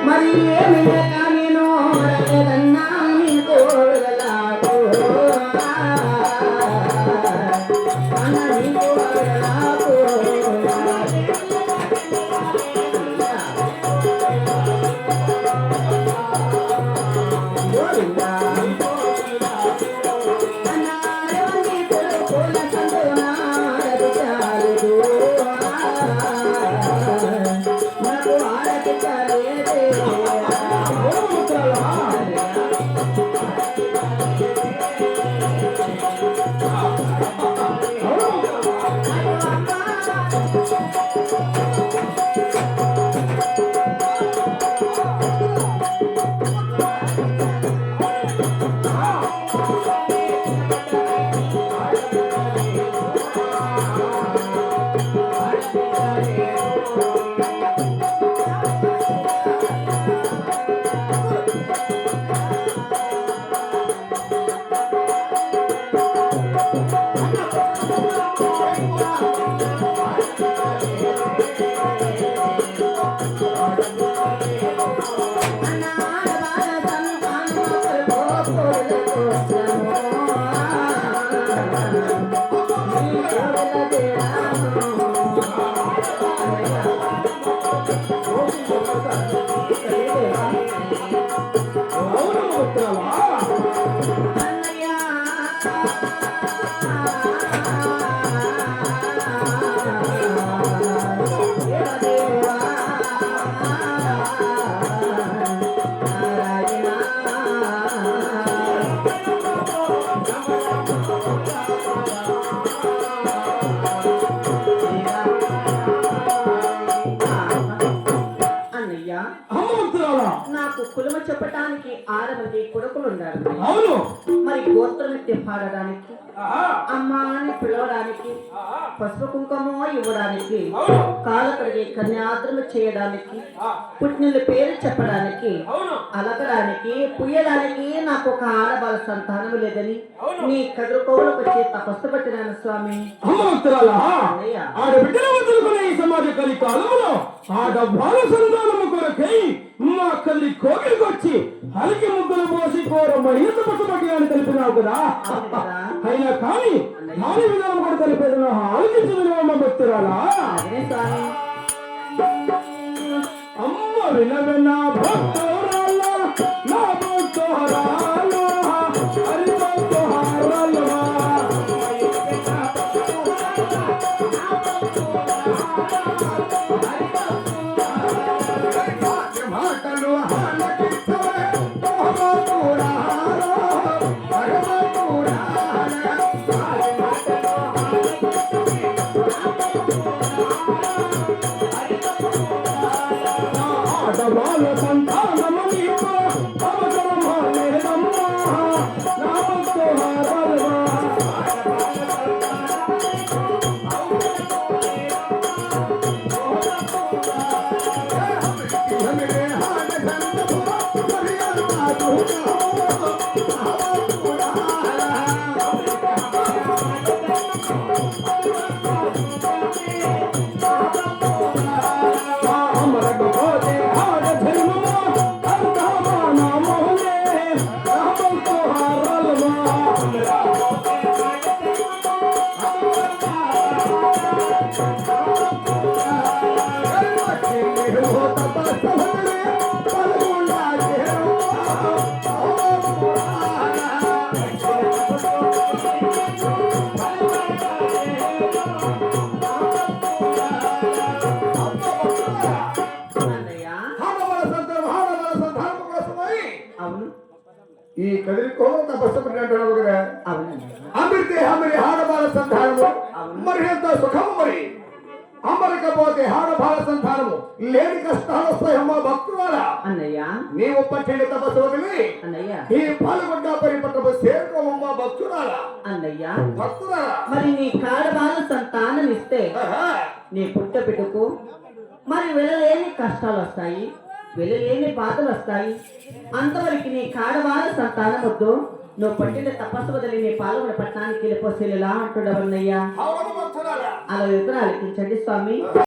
మరి నేను నాకు కులమ చెప్పటానికి 6 మంది కొడుకులు ఉన్నారు. అవును, మరి గోత్రనృత్యం పాడడానికి, అమ్మ అని పిలవడానికి, పసుపు కుంకుమ ఇవ్వడానికి, కాలకడిగి కన్యాద్రము చేయడానికి, పుట్టిన పేరు చెప్పడానికి, అలకడానికి, పుయ్యడానికి నాకు ఒక ఆడబాల సంతానం లేదని నీ కదురుకోవలకు వచ్చి తపస్సు పట్టినాను స్వామి. మా కల్లి కోగిలికొచ్చి హలికి ముగ్గులు పోసి కోర మహిళ పట్టుబట్టి అని తెలిపినావు కదా. అయినా కానీ హాని విధానం కూడా తెలిపేది ఆలోచించిన భక్తురాలా. అమ్మ వినవినా భక్తురాలా నా భక్తురాలా హరి భక్తురాలా ఈ కదిరికో తపస్సుపడినట్టు కదా. అమృతే అమరి ఆడబాల సంతానము మరి ఎంత సుఖము. మరి అమరకపోతే ఆడబాల సంతానము లేని కష్టాలు వస్తాయమ్మా భక్తుల. అన్నయ్య నీవు పట్టండి తపస్సు వదిలి అన్నయ్య ఈ పాల్గొండ పరిపట్టము చేరుకోమమ్మా భక్తురాల. అన్నయ్య భక్తురాల మరి నీ కాడబాల సంతానం ఇస్తే నీ పుట్ట బిడ్డకు మరి వెళ్ళలేని కష్టాలు వస్తాయి, వెళ్ళలేని బాధలు వస్తాయి. అంతవరకు నీ కాడబాల సంతానం వద్దు, నువ్వు పట్టిన తపస్సు వదిలి నీ పాల్గొన పట్టణానికి వెళ్ళిపోసేలా అంటుడవన్నయ్యా అవును భక్తురాలా. అలా వివరాలు ఆలకించండి స్వామి.